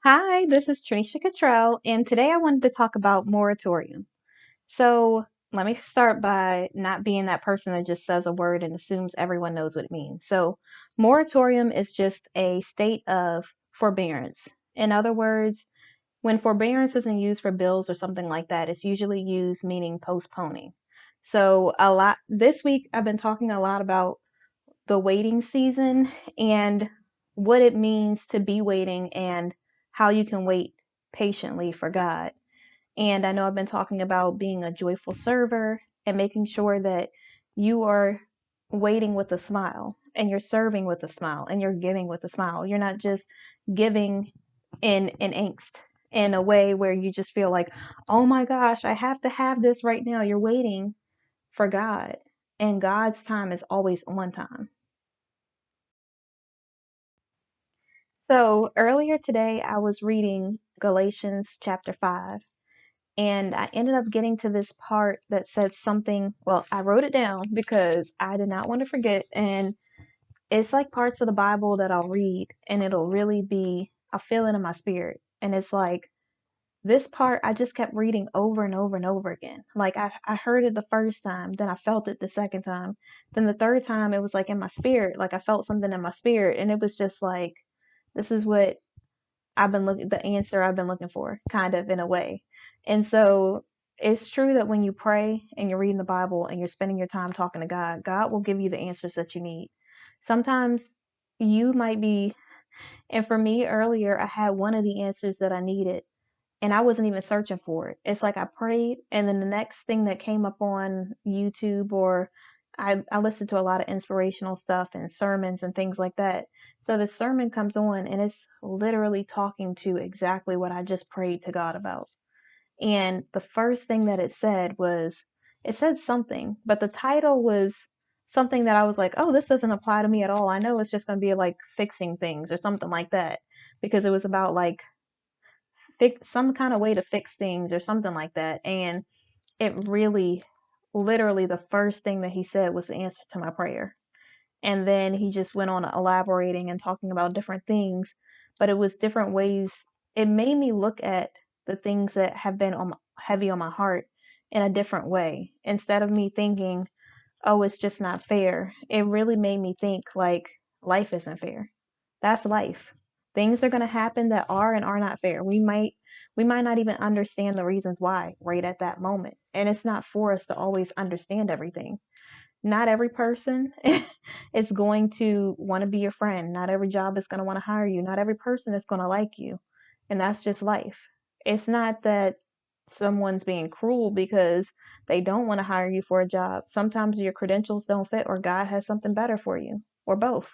Hi, this is Trinisha Cottrell, and today I wanted to talk about moratorium. So, let me start by not being that person that just says a word and assumes everyone knows what it means. So, moratorium is just a state of forbearance. In other words, when forbearance isn't used for bills or something like that, it's usually used meaning postponing. So, a lot this week I've been talking a lot about the waiting season and what it means to be waiting and how you can wait patiently for God. And I know I've been talking about being a joyful server and making sure that you are waiting with a smile and you're serving with a smile and you're giving with a smile. You're not just giving in angst in a way where you just feel like, oh my gosh, I have to have this right now. You're waiting for God, and God's time is always on time. So earlier today, I was reading Galatians chapter 5, and I ended up getting to this part that says something. Well, I wrote it down because I did not want to forget. And it's like parts of the Bible that I'll read, and it'll really be, I'll feel it in my spirit. And it's like this part I just kept reading over and over and over again. Like I heard it the first time, then I felt it the second time. Then the third time, it was like in my spirit, like I felt something in my spirit. And it was just like, this is what I've been looking the answer I've been looking for, kind of in a way. And so it's true that when you pray and you're reading the Bible and you're spending your time talking to God, God will give you the answers that you need. Sometimes you might be, and for me earlier, I had one of the answers that I needed and I wasn't even searching for it. It's like I prayed, and then the next thing that came up on YouTube, or I listened to a lot of inspirational stuff and sermons and things like that. So the sermon comes on, and it's literally talking to exactly what I just prayed to God about. And the first thing that it said something, but the title was something that I was like, oh, this doesn't apply to me at all. I know it's just going to be like fixing things or something like that, because it was about like fix some kind of way to fix things or something like that. And it really, literally, the first thing that he said was the answer to my prayer. And then he just went on elaborating and talking about different things, but it was different ways. It made me look at the things that have been heavy on my heart in a different way. Instead of me thinking, oh, it's just not fair, it really made me think like life isn't fair. That's life. Things are going to happen that are and are not fair. We might not even understand the reasons why right at that moment. And it's not for us to always understand everything. Not every person is going to want to be your friend. Not every job is going to want to hire you. Not every person is going to like you. And that's just life. It's not that someone's being cruel because they don't want to hire you for a job. Sometimes your credentials don't fit, or God has something better for you, or both.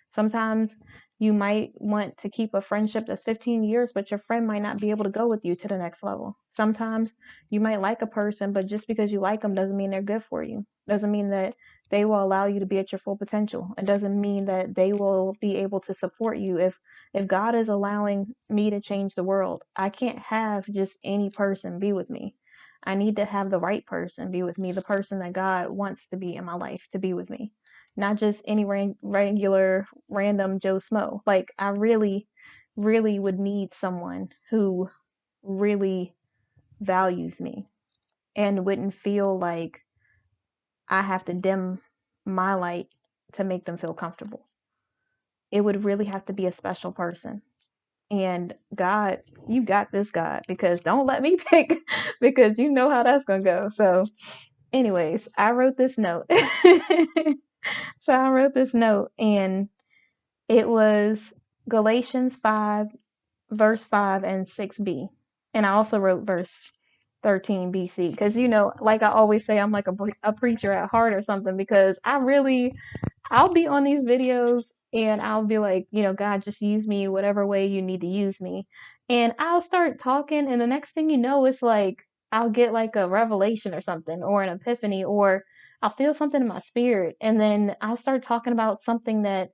Sometimes you might want to keep a friendship that's 15 years, but your friend might not be able to go with you to the next level. Sometimes you might like a person, but just because you like them doesn't mean they're good for you. Doesn't mean that they will allow you to be at your full potential. It doesn't mean that they will be able to support you. If God is allowing me to change the world, I can't have just any person be with me. I need to have the right person be with me, the person that God wants to be in my life to be with me, not just any regular random Joe Smo. Like I really, really would need someone who really values me and wouldn't feel like I have to dim my light to make them feel comfortable. It would really have to be a special person. And God, you got this, God, because don't let me pick because you know how that's gonna go. So, anyways, I wrote this note. So I wrote this note, and it was Galatians 5, verse 5 and 6b. And I also wrote verse 13 BC because, like I always say, I'm like a preacher at heart or something, because I'll be on these videos and I'll be like, God, just use me whatever way you need to use me. And I'll start talking, and the next thing you know, it's like I'll get like a revelation or something, or an epiphany, or I'll feel something in my spirit. And then I'll start talking about something that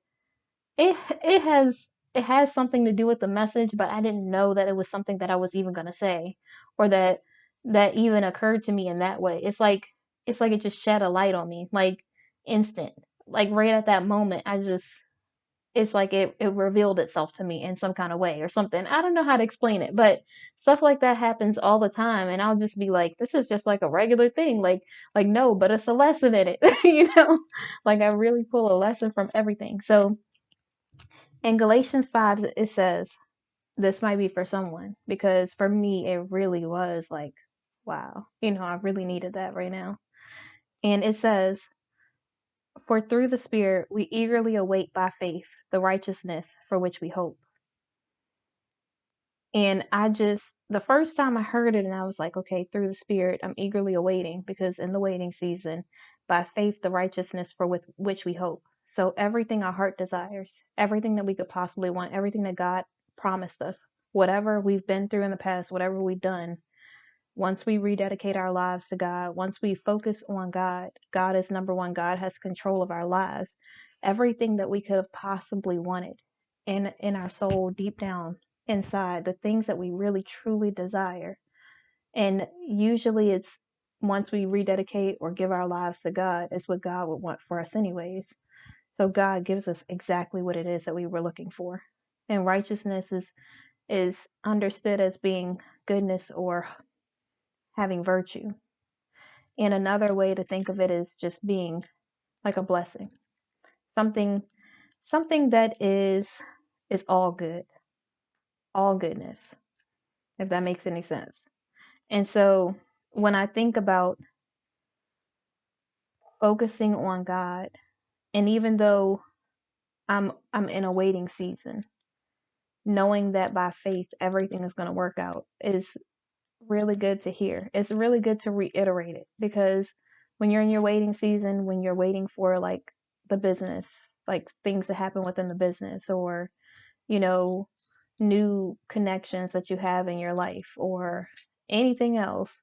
it has something to do with the message, but I didn't know that it was something that I was even gonna say, or that even occurred to me in that way. It's like it just shed a light on me, like instant, like right at that moment. it's like it revealed itself to me in some kind of way or something. I don't know how to explain it, but stuff like that happens all the time, and I'll just be like, this is just like a regular thing. Like no, but it's a lesson in it, you know? Like I really pull a lesson from everything. So in Galatians 5, it says, this might be for someone because for me, it really was like, wow, I really needed that right now. And it says, for through the Spirit, we eagerly await by faith the righteousness for which we hope. And the first time I heard it, and I was like, okay, through the Spirit, I'm eagerly awaiting because in the waiting season, by faith, the righteousness for with which we hope. So everything our heart desires, everything that we could possibly want, everything that God promised us, whatever we've been through in the past, whatever we've done, once we rededicate our lives to God, once we focus on God, God is number one. God has control of our lives. Everything that we could have possibly wanted in our soul, deep down inside, the things that we really truly desire. And usually it's once we rededicate or give our lives to God, it's what God would want for us anyways. So God gives us exactly what it is that we were looking for. And righteousness is understood as being goodness or having virtue. And another way to think of it is just being like a blessing. Something that is all good, all goodness, if that makes any sense. And so when I think about focusing on God, and even though I'm in a waiting season, knowing that by faith everything is going to work out is really good to hear. It's really good to reiterate it because when you're in your waiting season, when you're waiting for like the business, like things to happen within the business or, you know, new connections that you have in your life or anything else.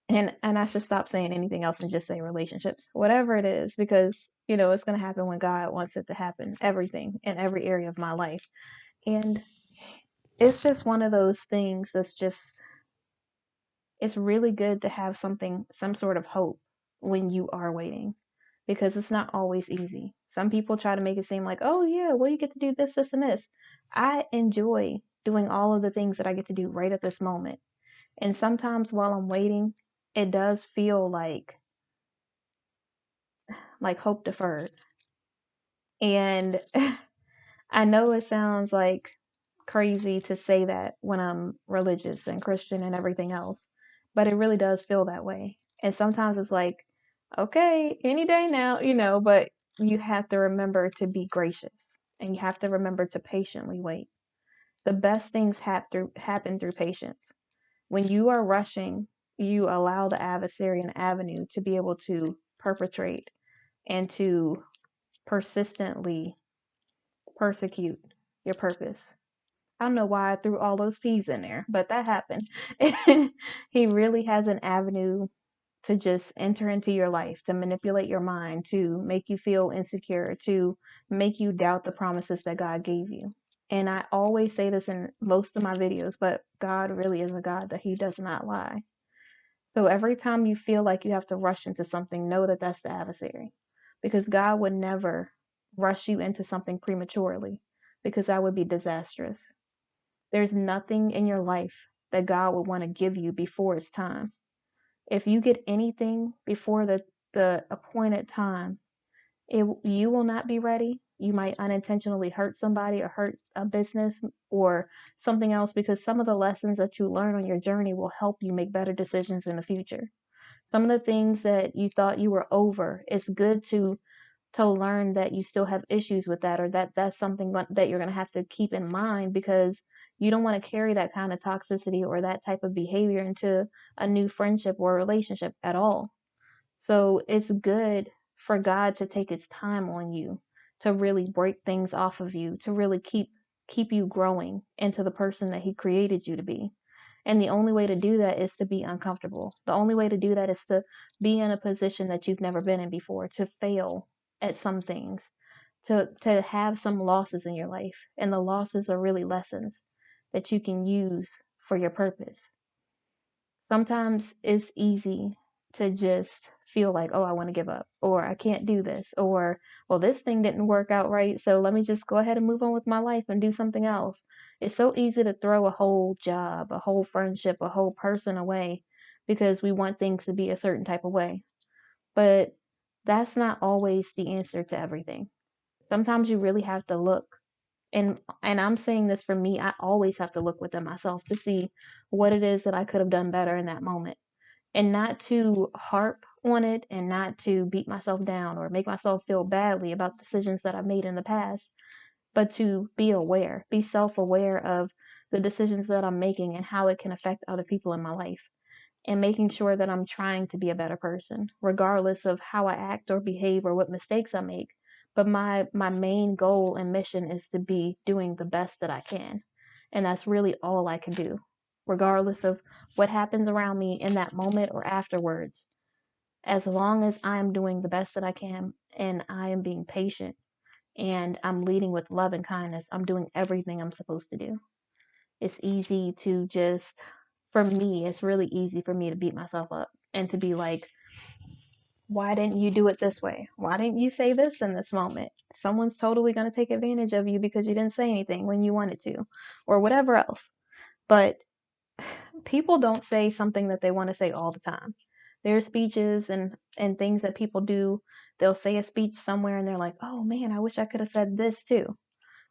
And I should stop saying anything else and just say relationships, whatever it is, because, it's going to happen when God wants it to happen, everything in every area of my life. And it's just one of those things that's just it's really good to have some sort of hope when you are waiting because it's not always easy. Some people try to make it seem like, oh, yeah, well, you get to do this, this, and this. I enjoy doing all of the things that I get to do right at this moment. And sometimes while I'm waiting, it does feel like hope deferred. And I know it sounds like crazy to say that when I'm religious and Christian and everything else, but it really does feel that way. And sometimes it's like, okay, any day now, but you have to remember to be gracious and you have to remember to patiently wait. The best things happen through patience. When you are rushing, you allow the adversary an avenue to be able to perpetrate and to persistently persecute your purpose. I don't know why I threw all those P's in there, but that happened. He really has an avenue to just enter into your life, to manipulate your mind, to make you feel insecure, to make you doubt the promises that God gave you. And I always say this in most of my videos, but God really is a God that He does not lie. So every time you feel like you have to rush into something, know that that's the adversary. Because God would never rush you into something prematurely, because that would be disastrous. There's nothing in your life that God would want to give you before it's time. If you get anything before the appointed time, you will not be ready. You might unintentionally hurt somebody or hurt a business or something else because some of the lessons that you learn on your journey will help you make better decisions in the future. Some of the things that you thought you were over, it's good to learn that you still have issues with that or that's something that you're going to have to keep in mind because you don't want to carry that kind of toxicity or that type of behavior into a new friendship or relationship at all. So it's good for God to take his time on you, to really break things off of you, to really keep you growing into the person that he created you to be. And the only way to do that is to be uncomfortable. The only way to do that is to be in a position that you've never been in before, to fail at some things, to have some losses in your life. And the losses are really lessons that you can use for your purpose. Sometimes it's easy to just feel like, oh, I want to give up, or I can't do this, or, well, this thing didn't work out right, so let me just go ahead and move on with my life and do something else. It's so easy to throw a whole job, a whole friendship, a whole person away because we want things to be a certain type of way. But that's not always the answer to everything. Sometimes you really have to look, and I'm saying this for me, I always have to look within myself to see what it is that I could have done better in that moment, and not to harp on it and not to beat myself down or make myself feel badly about decisions that I've made in the past, but to be aware, be self-aware of the decisions that I'm making and how it can affect other people in my life, and making sure that I'm trying to be a better person, regardless of how I act or behave or what mistakes I make. But my main goal and mission is to be doing the best that I can. And that's really all I can do, regardless of what happens around me in that moment or afterwards. As long as I'm doing the best that I can and I am being patient and I'm leading with love and kindness, I'm doing everything I'm supposed to do. It's easy to just, for me, it's really easy for me to beat myself up and to be like, why didn't you do it this way? Why didn't you say this in this moment? Someone's totally going to take advantage of you because you didn't say anything when you wanted to, or whatever else. But people don't say something that they want to say all the time. There are speeches and things that people do. They'll say a speech somewhere and they're like, oh man, I wish I could have said this too.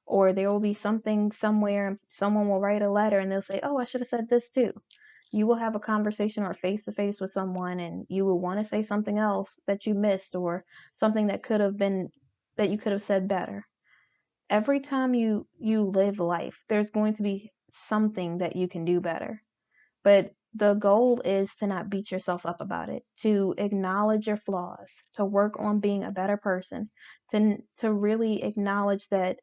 Or there will be something somewhere, someone will write a letter and they'll say, oh, I should have said this too. You will have a conversation or face to face with someone and you will want to say something else that you missed, or something that could have been, that you could have said better. Every time you live life, there's going to be something that you can do better. But the goal is to not beat yourself up about it, to acknowledge your flaws, to work on being a better person, to really acknowledge that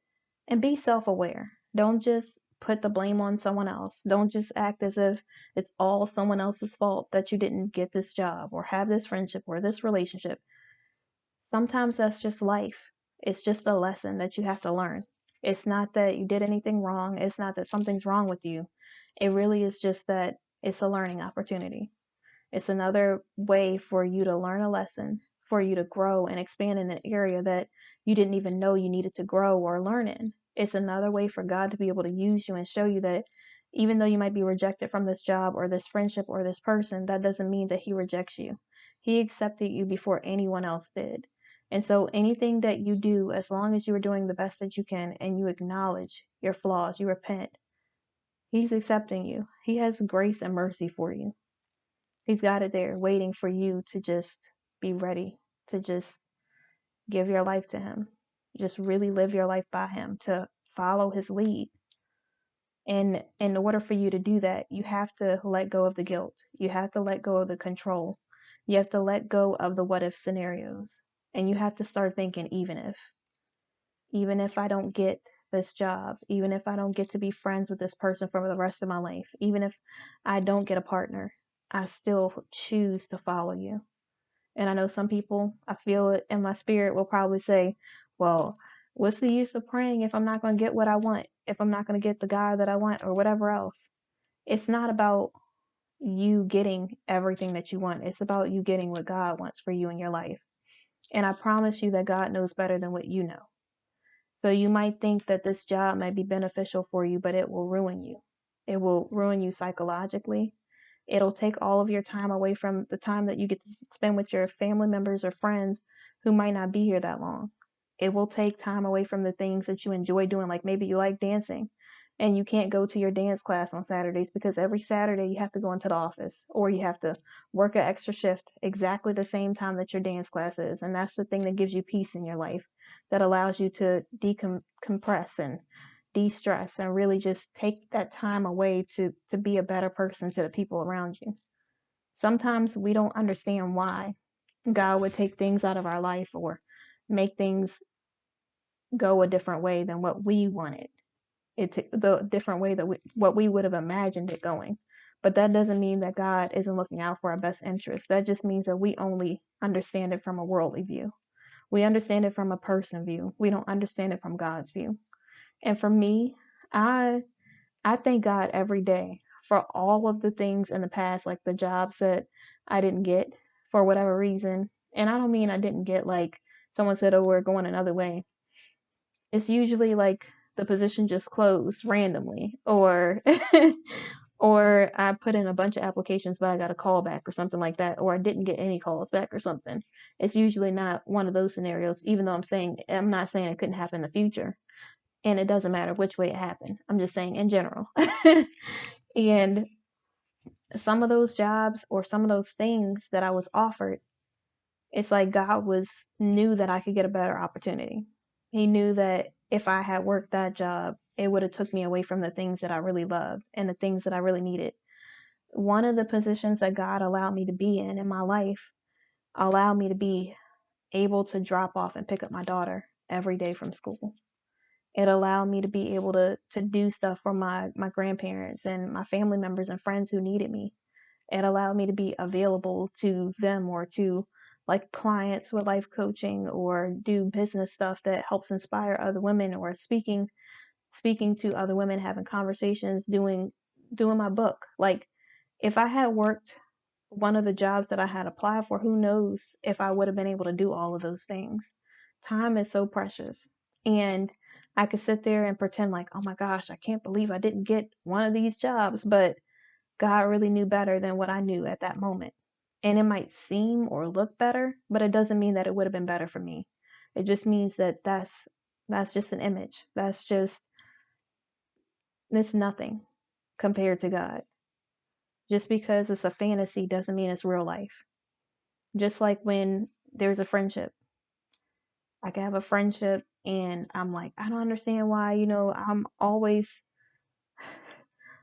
and be self-aware. Don't just put the blame on someone else. Don't just act as if it's all someone else's fault that you didn't get this job or have this friendship or this relationship. Sometimes that's just life. It's just a lesson that you have to learn. It's not that you did anything wrong. It's not that something's wrong with you. It really is just that it's a learning opportunity. It's another way for you to learn a lesson, for you to grow and expand in an area that you didn't even know you needed to grow or learn in. It's another way for God to be able to use you and show you that even though you might be rejected from this job or this friendship or this person, that doesn't mean that He rejects you. He accepted you before anyone else did. And so anything that you do, as long as you are doing the best that you can and you acknowledge your flaws, you repent, He's accepting you. He has grace and mercy for you. He's got it there waiting for you to just be ready to just give your life to Him. Just really live your life by Him, to follow His lead. And in order for you to do that, you have to let go of the guilt. You have to let go of the control. You have to let go of the what if scenarios. And you have to start thinking, even if I don't get this job, even if I don't get to be friends with this person for the rest of my life, even if I don't get a partner, I still choose to follow you. And I know some people, I feel it in my spirit, will probably say, well, what's the use of praying if I'm not going to get what I want, if I'm not going to get the guy that I want, or whatever else? It's not about you getting everything that you want. It's about you getting what God wants for you in your life. And I promise you that God knows better than what you know. So you might think that this job might be beneficial for you, but it will ruin you. It will ruin you psychologically. It'll take all of your time away from the time that you get to spend with your family members or friends who might not be here that long. It will take time away from the things that you enjoy doing, like maybe you like dancing and you can't go to your dance class on Saturdays because every Saturday you have to go into the office or you have to work an extra shift exactly the same time that your dance class is. And that's the thing that gives you peace in your life, that allows you to decompress and de-stress and really just take that time away to be a better person to the people around you. Sometimes we don't understand why God would take things out of our life or make things go a different way than what we wanted it to, the different way that what we would have imagined it going. But that doesn't mean that God isn't looking out for our best interests. That just means that we only understand it from a worldly view. We understand it from a person view. We don't understand it from God's view. And for me, I I thank God every day for all of the things in the past, like the jobs that I didn't get, for whatever reason. And I don't mean I didn't get like someone said, oh, we're going another way. It's usually like the position just closed randomly, or or I put in a bunch of applications but I got a call back or something like that, or I didn't get any calls back or something. It's usually not one of those scenarios, even though I'm not saying it couldn't happen in the future. And it doesn't matter which way it happened. I'm just saying in general. And some of those jobs or some of those things that I was offered, it's like God was knew that I could get a better opportunity. He knew that if I had worked that job, it would have took me away from the things that I really loved and the things that I really needed. One of the positions that God allowed me to be in my life allowed me to be able to drop off and pick up my daughter every day from school. It allowed me to be able to do stuff for my grandparents and my family members and friends who needed me. It allowed me to be available to them or to like clients with life coaching or do business stuff that helps inspire other women or speaking to other women, having conversations, doing my book. Like if I had worked one of the jobs that I had applied for, who knows if I would have been able to do all of those things. Time is so precious. And I could sit there and pretend like, oh my gosh, I can't believe I didn't get one of these jobs, but God really knew better than what I knew at that moment. And it might seem or look better, but it doesn't mean that it would have been better for me. It just means that that's just an image. It's nothing compared to God. Just because it's a fantasy doesn't mean it's real life. Just like when there's a friendship. I can have a friendship and I'm like, I don't understand why, I'm always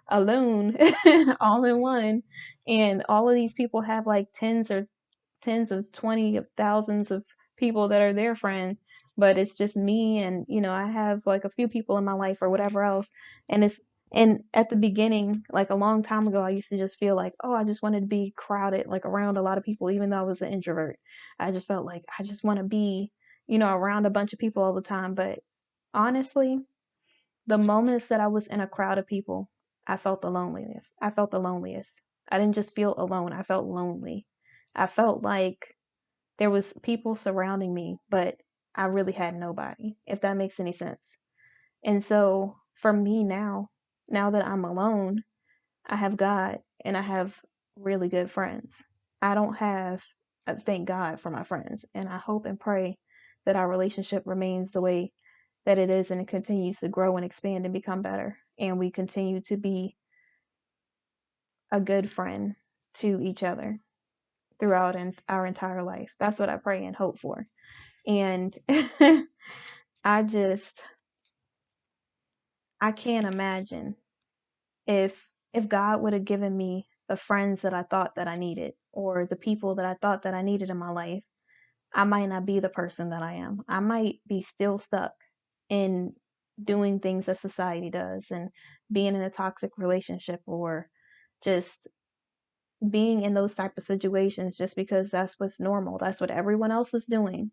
alone, all in one. And all of these people have like tens of 20 of thousands of people that are their friends, but it's just me and I have like a few people in my life or whatever else. And at the beginning, like a long time ago, I used to just feel like, oh, I just wanted to be crowded, like around a lot of people, even though I was an introvert. I just felt like I just want to be, around a bunch of people all the time. But honestly, the moments that I was in a crowd of people, I felt the loneliness. I felt the loneliest. I didn't just feel alone, I felt lonely. I felt like there was people surrounding me, but I really had nobody, if that makes any sense. And so for me now that I'm alone, I have God and I have really good friends. I don't have, thank God for my friends. And I hope and pray that our relationship remains the way that it is and it continues to grow and expand and become better. And we continue to be a good friend to each other throughout our entire life. That's what I pray and hope for. And I just, I can't imagine if God would have given me the friends that I thought that I needed or the people that I thought that I needed in my life, I might not be the person that I am. I might be still stuck in doing things that society does and being in a toxic relationship or just being in those type of situations just because that's what's normal. That's what everyone else is doing.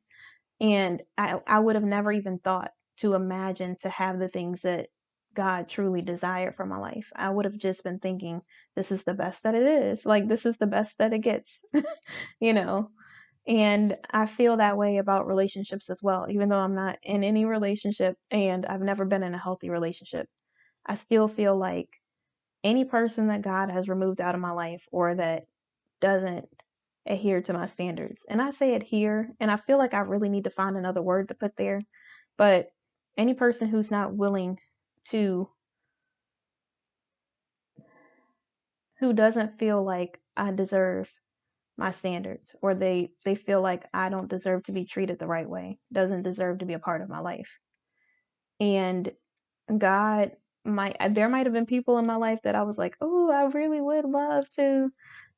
And I would have never even thought to imagine to have the things that God truly desired for my life. I would have just been thinking, this is the best that it is. Like, this is the best that it gets, you know? And I feel that way about relationships as well. Even though I'm not in any relationship and I've never been in a healthy relationship, I still feel like any person that God has removed out of my life or that doesn't adhere to my standards. And I say adhere, and I feel like I really need to find another word to put there. But any person who's not willing to, who doesn't feel like I deserve my standards, or they feel like I don't deserve to be treated the right way, doesn't deserve to be a part of my life. And God there might have been people in my life that I was like, oh, I really would love to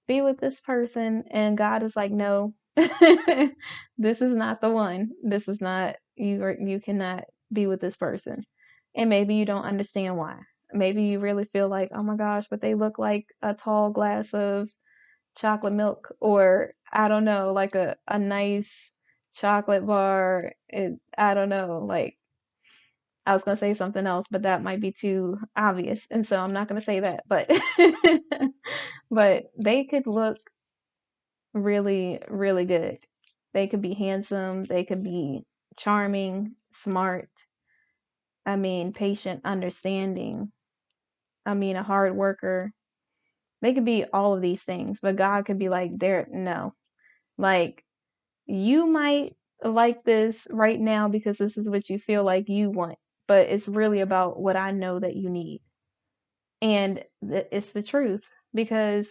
be with this person. And God is like, no, this is not the one. This is not, you cannot be with this person. And maybe you don't understand why. Maybe you really feel like, oh my gosh, but they look like a tall glass of chocolate milk, or I don't know, like a nice chocolate bar. I don't know, like I was going to say something else, but that might be too obvious. And so I'm not going to say that, but but they could look really, really good. They could be handsome, they could be charming, smart, I mean, patient, understanding, I mean, a hard worker. They could be all of these things, but God could be like, there, no. Like, you might like this right now because this is what you feel like you want, but it's really about what I know that you need. And it's the truth because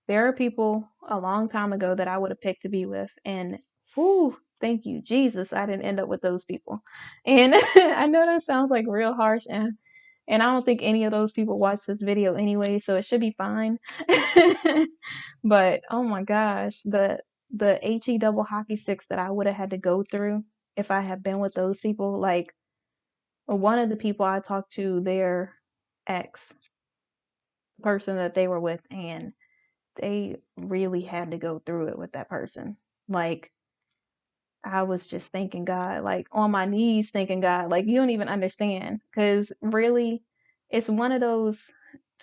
there are people a long time ago that I would have picked to be with, and whew, thank you, Jesus, I didn't end up with those people. And I know that sounds like real harsh, and I don't think any of those people watch this video anyway, so it should be fine. But oh my gosh, the HE double hockey sticks that I would have had to go through if I had been with those people, like one of the people I talked to, their ex person that they were with, and they really had to go through it with that person. Like, I was just thanking God, like on my knees thanking God, like you don't even understand. Because really, it's one of those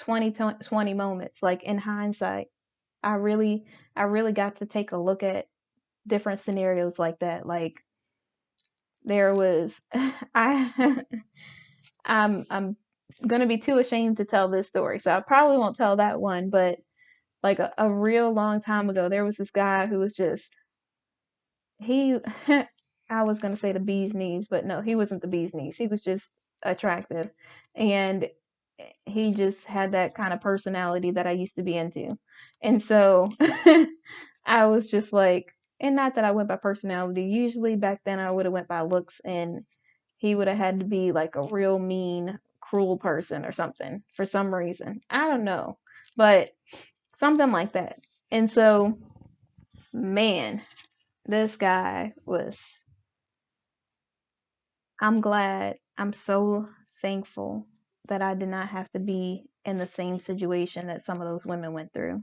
2020 moments. Like in hindsight, I really, I really got to take a look at different scenarios like that. Like there was, I, I'm gonna be too ashamed to tell this story, so I probably won't tell that one. But like a real long time ago, there was this guy who was just he I was gonna say the bee's knees, but no, he wasn't the bee's knees. He was just attractive, and he just had that kind of personality that I used to be into. And so I was just like, and not that I went by personality. Usually back then I would have went by looks, and he would have had to be like a real mean, cruel person or something for some reason. I don't know, but something like that. And so, man, this guy was, I'm glad, I'm so thankful that I did not have to be in the same situation that some of those women went through.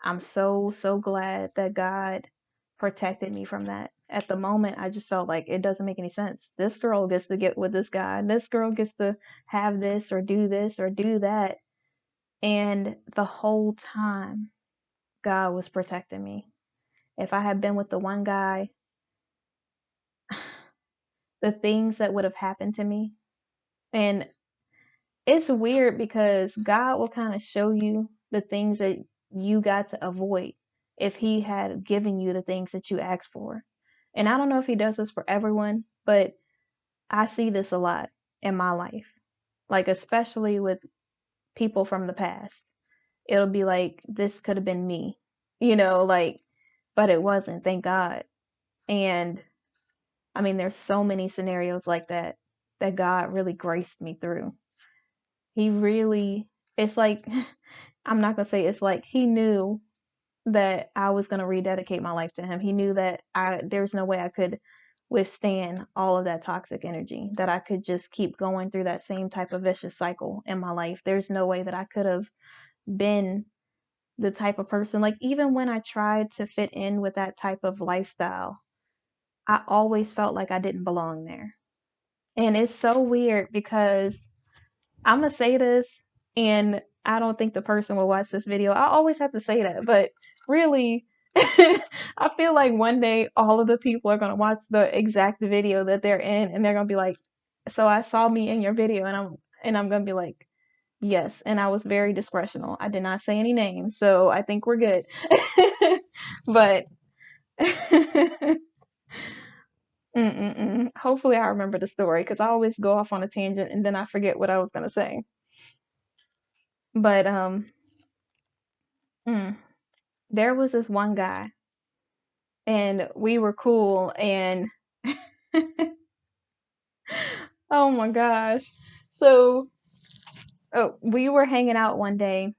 I'm so, so glad that God protected me from that. At the moment, I just felt like it doesn't make any sense. This girl gets to get with this guy, and this girl gets to have this or do that. And the whole time, God was protecting me. If I had been with the one guy, the things that would have happened to me. And it's weird because God will kind of show you the things that you got to avoid if He had given you the things that you asked for. And I don't know if He does this for everyone, but I see this a lot in my life. Like, especially with people from the past. It'll be like, this could have been me, like, but it wasn't, thank God. And I mean, there's so many scenarios like that that God really graced me through. He really, it's like, I'm not gonna say it's like he knew that I was gonna rededicate my life to him. He knew that there's no way I could withstand all of that toxic energy, that I could just keep going through that same type of vicious cycle in my life. There's no way that I could have been the type of person, like even when I tried to fit in with that type of lifestyle, I always felt like I didn't belong there. And it's so weird because I'm gonna say this, and I don't think the person will watch this video. I always have to say that, but really, I feel like one day all of the people are gonna watch the exact video that they're in, and they're gonna be like, "So I saw me in your video," and I'm gonna be like, "Yes," and I was very discretional. I did not say any names, so I think we're good. But hopefully I remember the story because I always go off on a tangent and then I forget what I was gonna say. But mm, there was this one guy, and we were cool, and oh my gosh. So, we were hanging out one day,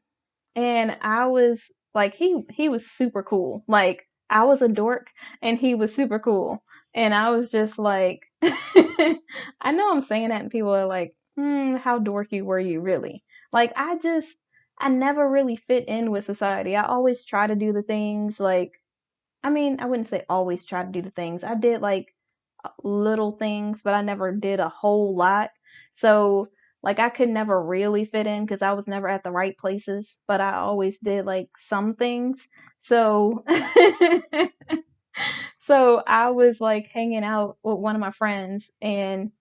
and I was like, he was super cool. Like, I was a dork, and he was super cool. And I was just like, I know I'm saying that, and people are like, how dorky were you really? Like, I never really fit in with society. I always try to do the things like, I mean, I wouldn't say always try to do the things. I did like little things, but I never did a whole lot. So, like, I could never really fit in because I was never at the right places, but I always did like some things. So so I was like hanging out with one of my friends, and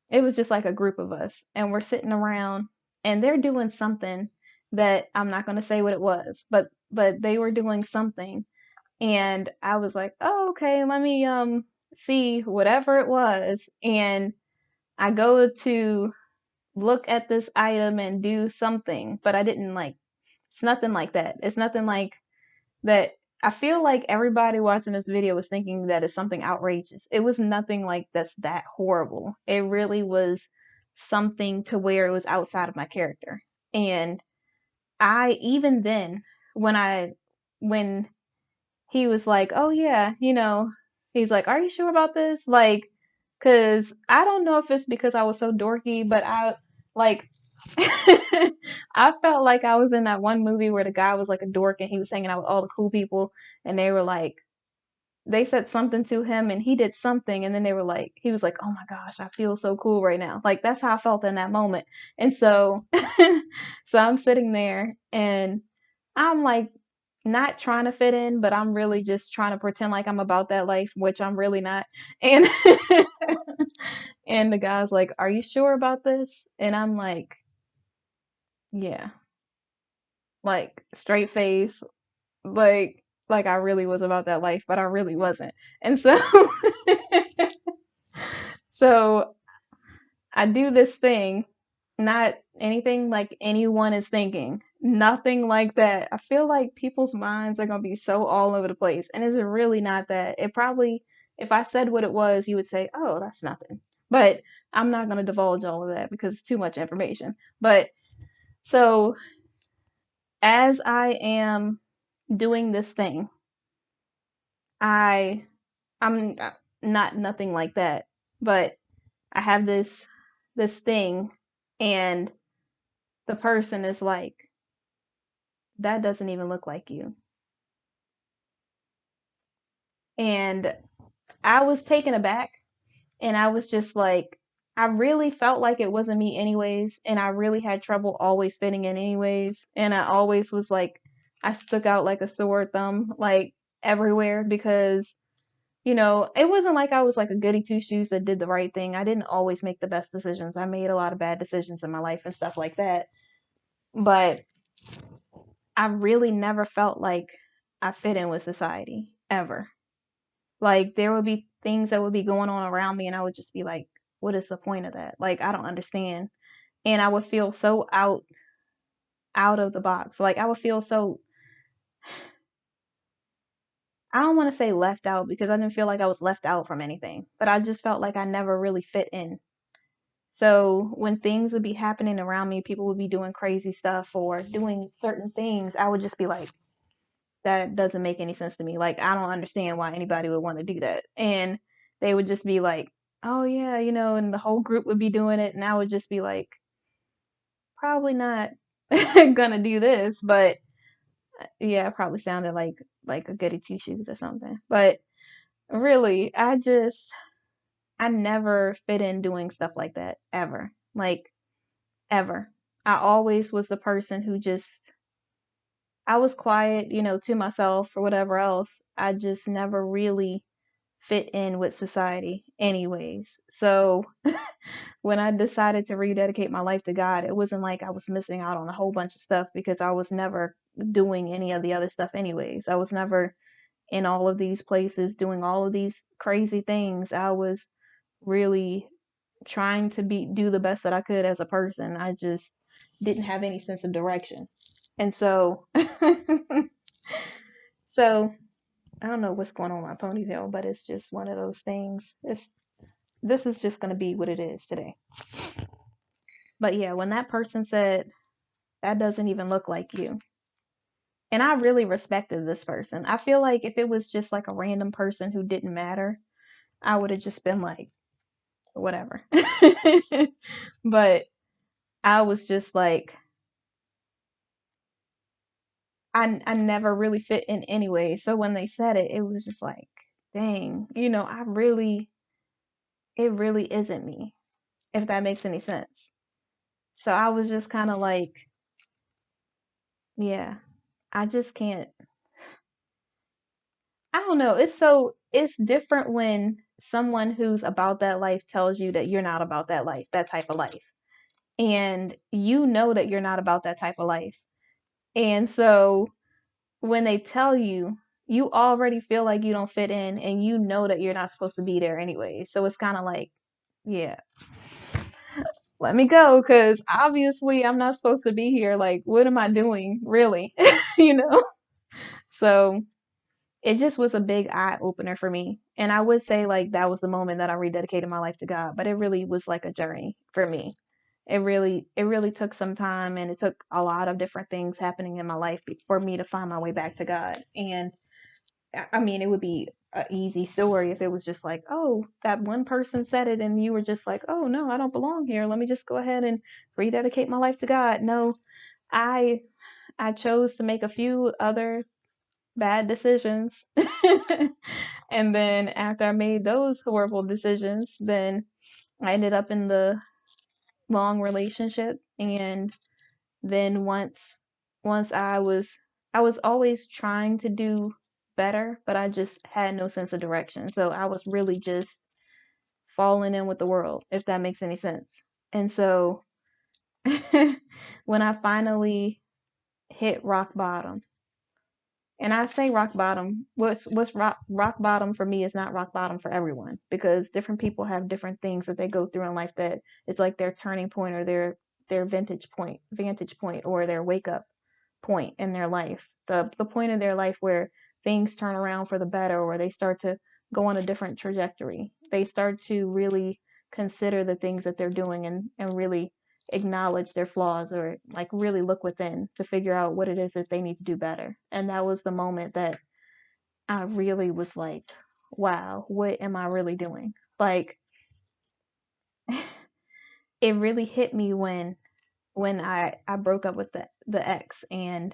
it was just like a group of us, and we're sitting around, and they're doing something that I'm not going to say what it was, but they were doing something, and I was like, "Oh, okay, let me see whatever it was." And I go to look at this item and do something, but I didn't like, it's nothing like that. It's nothing like that. I feel like everybody watching this video was thinking that it's something outrageous. It was nothing like that's that horrible. It really was something to where it was outside of my character. And I, even then, when I, when he was like, "Oh yeah, he's like, "Are you sure about this?" Like, cause I don't know if it's because I was so dorky, but I like I felt like I was in that one movie where the guy was like a dork and he was hanging out with all the cool people, and they were like, they said something to him and he did something, and then they were like, he was like, "Oh my gosh, I feel so cool right now." Like, that's how I felt in that moment. And so so I'm sitting there, and I'm like not trying to fit in, but I'm really just trying to pretend like I'm about that life, which I'm really not. And and the guy's like, "Are you sure about this?" And I'm like, "Yeah." Like, straight face, like I really was about that life, but I really wasn't. And so so I do this thing, not anything like anyone is thinking. Nothing like that. I feel like people's minds are gonna be so all over the place, and it's really not that. It probably, if I said what it was, you would say, "Oh, that's nothing." But I'm not gonna divulge all of that because it's too much information. But so as I am doing this thing, I I'm not nothing like that, but I have this thing, and the person is like, "That doesn't even look like you." And I was taken aback, and I was just like, I really felt like it wasn't me anyways, and I really had trouble always fitting in anyways, and I always was like, I stuck out like a sore thumb, like everywhere, because it wasn't like I was like a goody two shoes that did the right thing. I didn't always make the best decisions. I made a lot of bad decisions in my life and stuff like that. But I really never felt like I fit in with society ever. Like, there would be things that would be going on around me, and I would just be like, what is the point of that? Like, I don't understand. And I would feel so out of the box. Like, I would feel so, I don't want to say left out, because I didn't feel like I was left out from anything, but I just felt like I never really fit in. So when things would be happening around me, people would be doing crazy stuff or doing certain things, I would just be like, that doesn't make any sense to me. Like, I don't understand why anybody would want to do that. And they would just be like, "Oh yeah, and the whole group would be doing it, and I would just be like, probably not gonna do this, but yeah, I probably sounded like a goody two shoes or something. But really, I never fit in doing stuff like that ever. Like, ever. I always was the person who just, I was quiet, to myself or whatever else. I just never really fit in with society anyways. So when I decided to rededicate my life to God, it wasn't like I was missing out on a whole bunch of stuff, because I was never doing any of the other stuff anyways. I was never in all of these places doing all of these crazy things. I was really trying to do the best that I could as a person. I just didn't have any sense of direction. And so so I don't know what's going on with my ponytail, but it's just one of those things. This is just going to be what it is today. But yeah, when that person said, "That doesn't even look like you," and I really respected this person. I feel like if it was just like a random person who didn't matter, I would have just been like, whatever. But I was just like, I never really fit in anyway. So when they said it, it was just like, dang, it really isn't me, if that makes any sense. So I was just kind of like, yeah, I just can't. I don't know. It's different when someone who's about that life tells you that you're not about that life, that type of life. And you know that you're not about that type of life. And so when they tell you, you already feel like you don't fit in and you know that you're not supposed to be there anyway. So it's kind of like, yeah, let me go because obviously I'm not supposed to be here. Like, what am I doing, really? you know? So it just was a big eye opener for me. And I would say, like, that was the moment that I rededicated my life to God, but it really was like a journey for me. It really took some time and it took a lot of different things happening in my life for me to find my way back to God. And I mean, it would be an easy story if it was just like, oh, that one person said it and you were just like, oh no, I don't belong here. Let me just go ahead and rededicate my life to God. No, I I chose to make a few other bad decisions. And then after I made those horrible decisions, then I ended up in the long relationship. And then once I was always trying to do better, but I just had no sense of direction. So I was really just falling in with the world, if that makes any sense. And so when I finally hit rock bottom, and I say rock bottom, what's rock bottom for me is not rock bottom for everyone because different people have different things that they go through in life that is like their turning point or their vantage point or their wake up point in their life. The point in their life where things turn around for the better or they start to go on a different trajectory. They start to really consider the things that they're doing and really acknowledge their flaws or like really look within to figure out what it is that they need to do better. And that was the moment that I really was like, wow, what am I really doing? Like it really hit me when I broke up with the ex and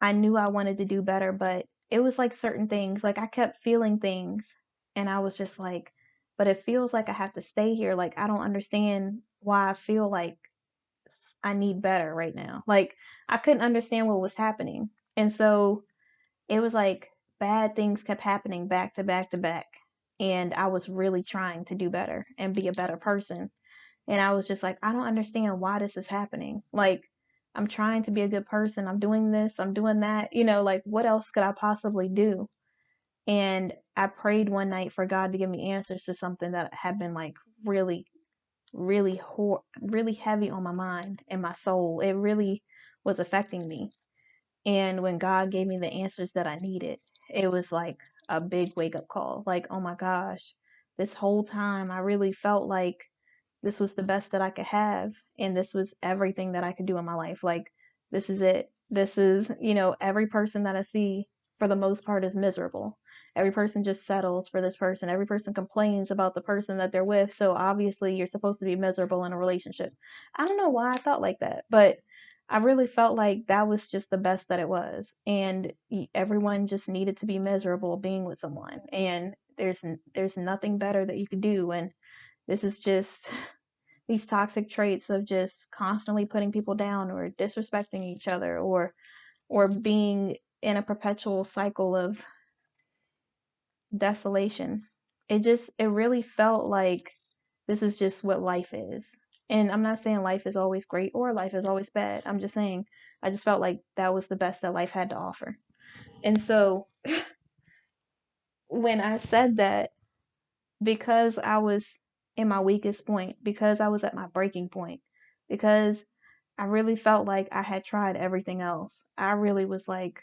I knew I wanted to do better, but it was like certain things, like I kept feeling things and I was just like, but it feels like I have to stay here. Like I don't understand why I feel like I need better right now. Like I couldn't understand what was happening. And so it was like bad things kept happening back to back to back. And I was really trying to do better and be a better person. And I was just like, I don't understand why this is happening. Like, I'm trying to be a good person. I'm doing this, I'm doing that. Like, what else could I possibly do? And I prayed one night for God to give me answers to something that had been like really, really heavy on my mind and my soul. It really was affecting me. And when God gave me the answers that I needed, it was like a big wake up call. Like, oh my gosh, this whole time I really felt like this was the best that I could have. And this was everything that I could do in my life. Like, this is it. This is, every person that I see for the most part is miserable. Every person just settles for this person. Every person complains about the person that they're with. So obviously, you're supposed to be miserable in a relationship. I don't know why I thought like that, but I really felt like that was just the best that it was. And everyone just needed to be miserable being with someone. And there's nothing better that you could do. And this is just these toxic traits of just constantly putting people down or disrespecting each other or being in a perpetual cycle of desolation. It really felt like this is just what life is. And I'm not saying life is always great or life is always bad. I'm just saying I just felt like that was the best that life had to offer. And so when I said that, because I was in my weakest point, because I was at my breaking point, because I really felt like I had tried everything else. I really was like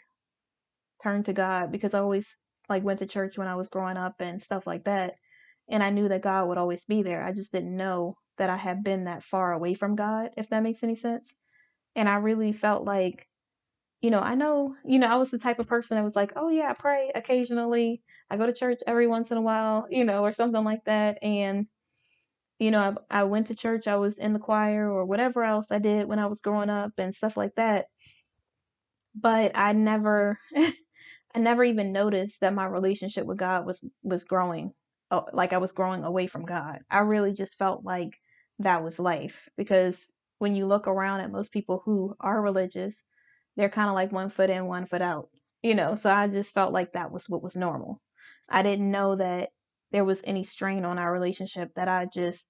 turned to God because I always like went to church when I was growing up and stuff like that. And I knew that God would always be there. I just didn't know that I had been that far away from God, if that makes any sense. And I really felt like, I know, I was the type of person that was like, oh yeah, I pray occasionally. I go to church every once in a while, or something like that. And I went to church, I was in the choir or whatever else I did when I was growing up and stuff like that. But I never, I never even noticed that my relationship with God was growing, like I was growing away from God. I really just felt like that was life because when you look around at most people who are religious, they're kind of like one foot in, one foot out. So I just felt like that was what was normal. I didn't know that there was any strain on our relationship, that I just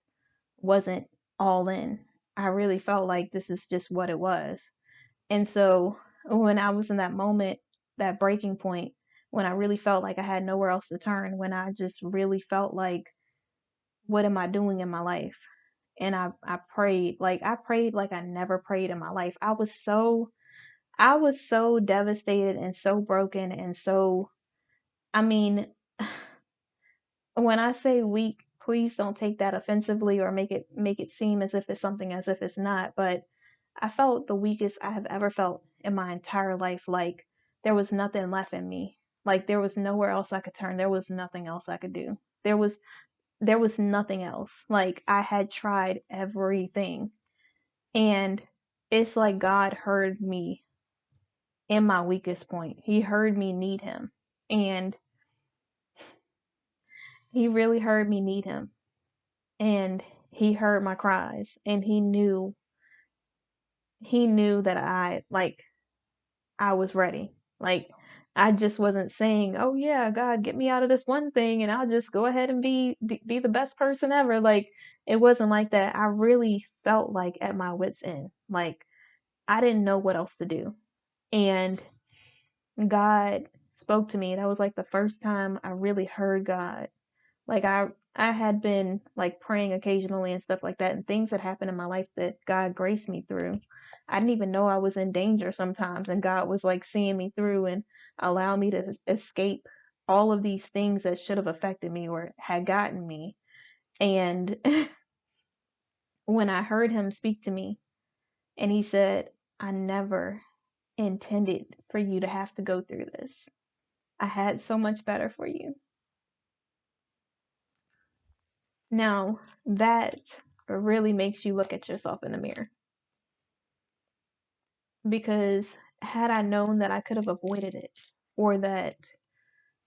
wasn't all in. I really felt like this is just what it was. And so when I was in that moment, that breaking point, when I really felt like I had nowhere else to turn, when I just really felt like, what am I doing in my life? And I prayed, like I never prayed in my life. I was so devastated and so broken and so, I mean, when I say weak, please don't take that offensively or make it seem as if it's something as if it's not, but I felt the weakest I have ever felt in my entire life. Like there was nothing left in me. Like there was nowhere else I could turn. There was nothing else I could do. There was nothing else. Like I had tried everything. And it's like God heard me in my weakest point. He heard me need him. And he really heard me need him. And he heard my cries, and he knew that I was ready. Like I just wasn't saying, "Oh yeah, God, get me out of this one thing and I'll just go ahead and be the best person ever." Like it wasn't like that. I really felt like at my wit's end. Like I didn't know what else to do. And God spoke to me. That was like the first time I really heard God. Like I had been like praying occasionally and stuff like that, and things had happened in my life that God graced me through. I didn't even know I was in danger sometimes, and God was like seeing me through and allow me to escape all of these things that should have affected me or had gotten me. And when I heard him speak to me and he said, "I never intended for you to have to go through this. I had so much better for you." Now, that really makes you look at yourself in the mirror, because had I known that I could have avoided it or that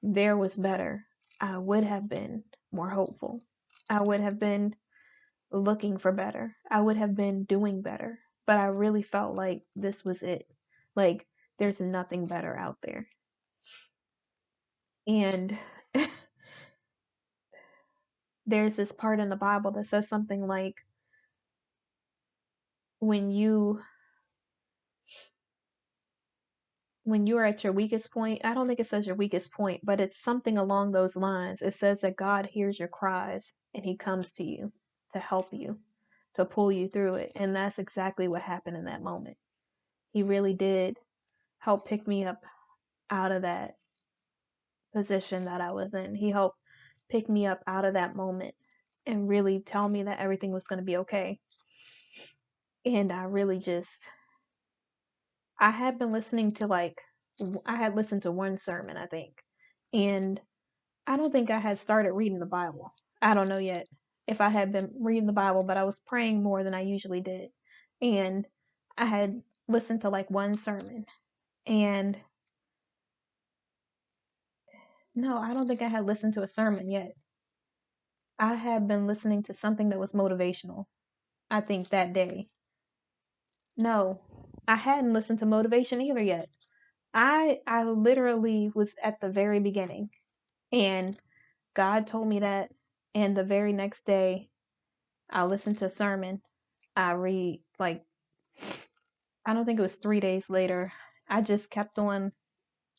there was better, I would have been more hopeful. I would have been looking for better. I would have been doing better. But I really felt like this was it. Like, there's nothing better out there. And there's this part in the Bible that says something like, when you when you are at your weakest point, I don't think it says your weakest point, but it's something along those lines. It says that God hears your cries and he comes to you to help you, to pull you through it. And that's exactly what happened in that moment. He really did help pick me up out of that position that I was in. He helped pick me up out of that moment and really tell me that everything was going to be okay. And I had been listening to I had listened to one sermon, I think. And I don't think I had started reading the Bible. I don't know yet if I had been reading the Bible, but I was praying more than I usually did. And I had listened to like one sermon. And no, I don't think I had listened to a sermon yet. I had been listening to something that was motivational, I think that day. No, I hadn't listened to motivation either yet. I literally was at the very beginning, and God told me that, and the very next day I listened to a sermon. I read like, I don't think it was 3 days later. I just kept on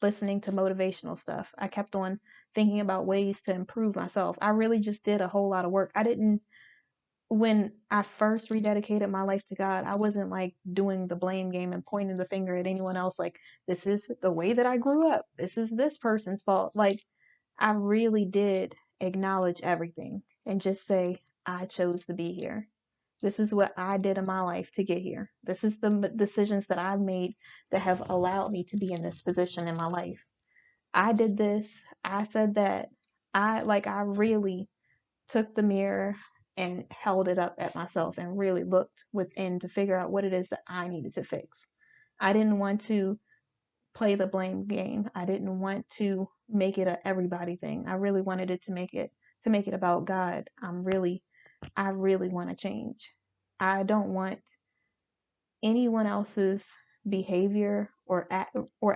listening to motivational stuff. I kept on thinking about ways to improve myself. I really just did a whole lot of work. I didn't When I first rededicated my life to God, I wasn't like doing the blame game and pointing the finger at anyone else like, this is the way that I grew up. This is this person's fault. Like, I really did acknowledge everything and just say, I chose to be here. This is what I did in my life to get here. This is the decisions that I've made that have allowed me to be in this position in my life. I did this. I said that. I really took the mirror and held it up at myself and really looked within to figure out what it is that I needed to fix. I didn't want to play the blame game. I didn't want to make it a everybody thing. I really wanted it to make it about God. I really want to change. I don't want anyone else's behavior or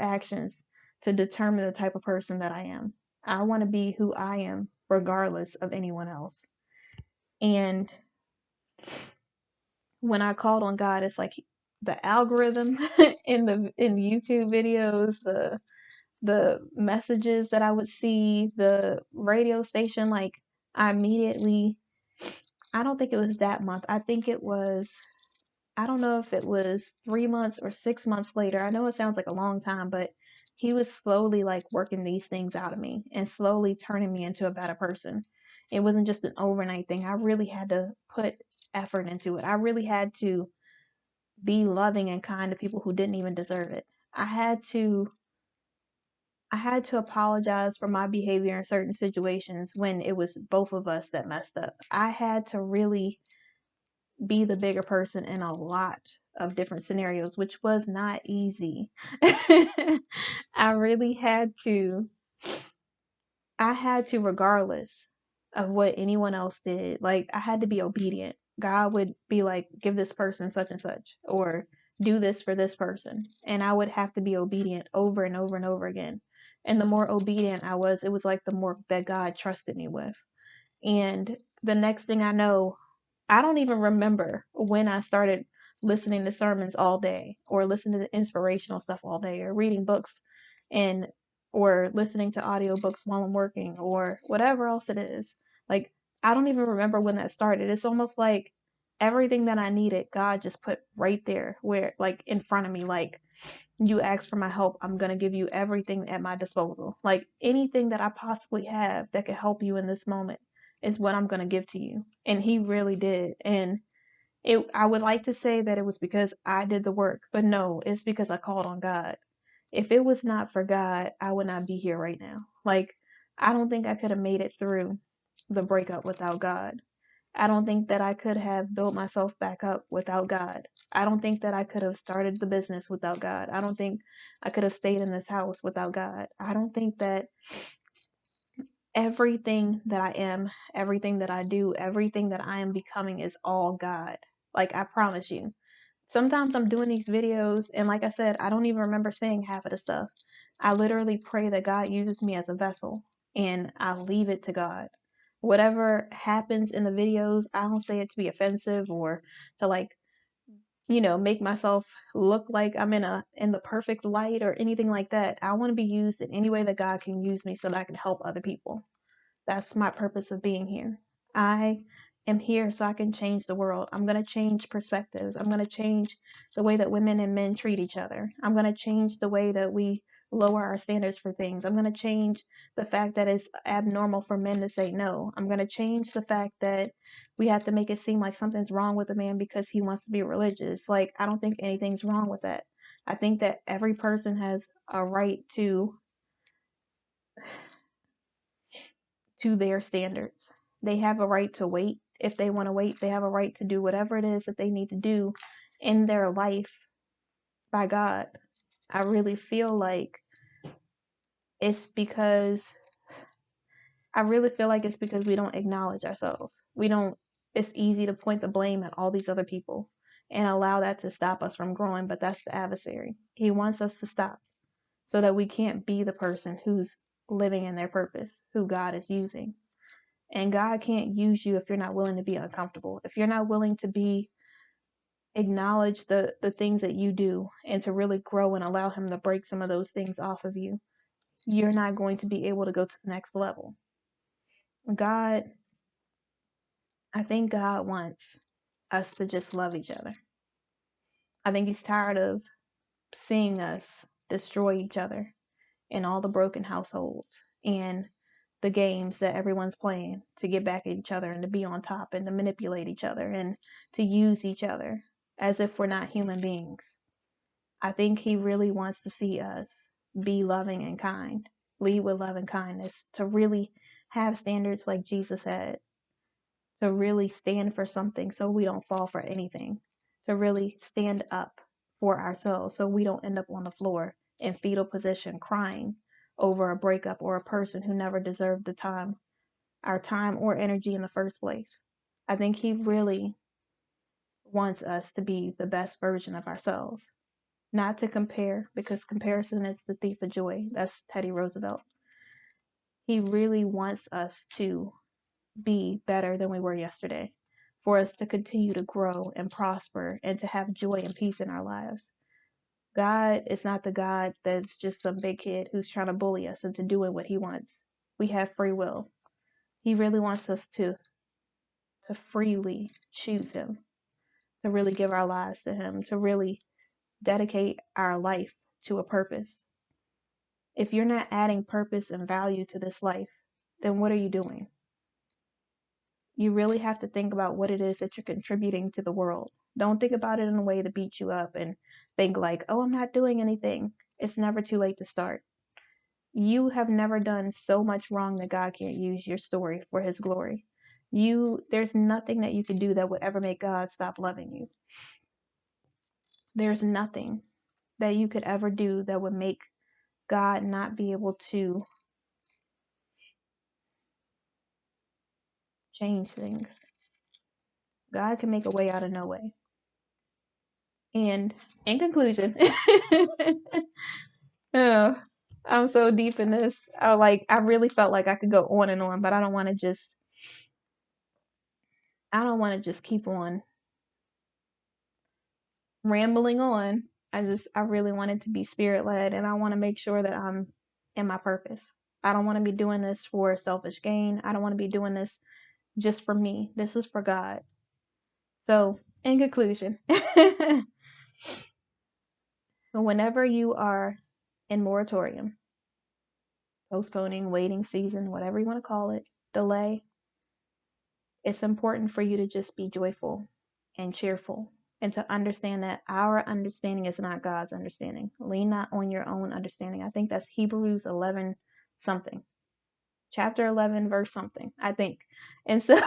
actions to determine the type of person that I am. I want to be who I am regardless of anyone else. And when I called on God, it's like the algorithm in YouTube videos, the messages that I would see, the radio station, like I immediately, I don't think it was that month. I think it was, I don't know if it was 3 months or 6 months later. I know it sounds like a long time, but he was slowly like working these things out of me and slowly turning me into a better person. It wasn't just an overnight thing. I really had to put effort into it. I really had to be loving and kind to people who didn't even deserve it. I had to I had to apologize for my behavior in certain situations when it was both of us that messed up. I had to really be the bigger person in a lot of different scenarios, which was not easy. I really had to, I had to, regardless of what anyone else did, like I had to be obedient. God would be like, give this person such and such, or do this for this person. And I would have to be obedient over and over and over again. And the more obedient I was, it was like the more that God trusted me with. And the next thing I know, I don't even remember when I started listening to sermons all day or listening to inspirational stuff all day or reading books and or listening to audiobooks while I'm working or whatever else it is. Like I don't even remember when that started. It's almost like everything that I needed, God just put right there where like in front of me, like you ask for my help, I'm going to give you everything at my disposal. Like anything that I possibly have that could help you in this moment is what I'm going to give to you. And he really did. And I would like to say that it was because I did the work, but no, it's because I called on God. If it was not for God, I would not be here right now. Like, I don't think I could have made it through the breakup without God. I don't think that I could have built myself back up without God. I don't think that I could have started the business without God. I don't think I could have stayed in this house without God. I don't think that everything that I am, everything that I do, everything that I am becoming is all God. Like, I promise you. Sometimes I'm doing these videos, and like I said, I don't even remember saying half of the stuff. I literally pray that God uses me as a vessel, and I leave it to God. Whatever happens in the videos, I don't say it to be offensive or to like, make myself look like I'm in the perfect light or anything like that. I want to be used in any way that God can use me so that I can help other people. That's my purpose of being here. I am here so I can change the world. I'm going to change perspectives. I'm going to change the way that women and men treat each other. I'm going to change the way that we lower our standards for things. I'm going to change the fact that it's abnormal for men to say no. I'm going to change the fact that we have to make it seem like something's wrong with a man because he wants to be religious. Like, I don't think anything's wrong with that. I think that every person has a right to their standards. They have a right to wait if they want to wait. They have a right to do whatever it is that they need to do in their life by God. I really feel like it's because it's because we don't acknowledge ourselves. We don't, it's easy to point the blame at all these other people and allow that to stop us from growing, but that's the adversary. He wants us to stop so that we can't be the person who's living in their purpose, who God is using. And God can't use you if you're not willing to be uncomfortable. If you're not willing to acknowledge the things that you do and to really grow and allow him to break some of those things off of you, you're not going to be able to go to the next level. God, I think God wants us to just love each other. I think he's tired of seeing us destroy each other in all the broken households and the games that everyone's playing to get back at each other and to be on top and to manipulate each other and to use each other as if we're not human beings. I think he really wants to see us be loving and kind, lead with love and kindness, to really have standards like Jesus had, to really stand for something so we don't fall for anything, to really stand up for ourselves so we don't end up on the floor in fetal position crying over a breakup or a person who never deserved our time or energy in the first place. I think he really wants us to be the best version of ourselves. not to compare, because comparison is the thief of joy. That's Teddy Roosevelt. He really wants us to be better than we were yesterday, for us to continue to grow and prosper and to have joy and peace in our lives. God is not the God that's just some big kid who's trying to bully us into doing what he wants. We have free will. He really wants us to freely choose him, to really give our lives to him, to really dedicate our life to a purpose. If you're not adding purpose and value to this life, then what are you doing? You really have to think about what it is that you're contributing to the world. Don't think about it in a way to beat you up and think like, oh, I'm not doing anything. It's never too late to start. You have never done so much wrong that God can't use your story for his glory. There's nothing that you can do that would ever make God stop loving you. There's nothing that you could ever do that would make God not be able to change things. God can make a way out of no way. And in conclusion, oh, I'm so deep in this. I really felt like I could go on and on, but I don't want to just keep on rambling on. I really want it to be spirit led, and I want to make sure that I'm in my purpose. I don't want to be doing this for selfish gain. I don't want to be doing this just for me. This is for God. So, in conclusion, whenever you are in moratorium, postponing, waiting season, whatever you want to call it, delay, it's important for you to just be joyful and cheerful and to understand that our understanding is not God's understanding. Lean not on your own understanding. I think that's Hebrews 11 something. Chapter 11 verse something, I think. And so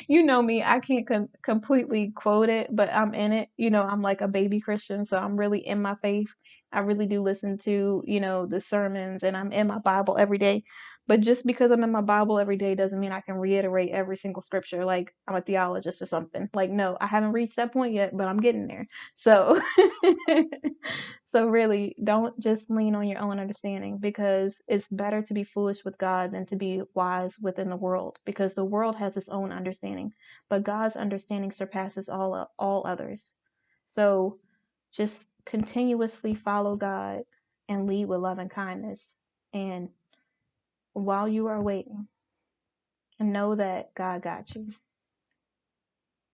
you know me, I can't completely quote it, but I'm in it. I'm like a baby Christian, so I'm really in my faith. I really do listen to the sermons, and I'm in my Bible every day. But just because I'm in my Bible every day doesn't mean I can reiterate every single scripture like I'm a theologist or something. Like, no, I haven't reached that point yet, but I'm getting there. So so really, don't just lean on your own understanding, because it's better to be foolish with God than to be wise within the world, because the world has its own understanding, but God's understanding surpasses all others. So just continuously follow God and lead with love and kindness. And while you are waiting, know that God got you.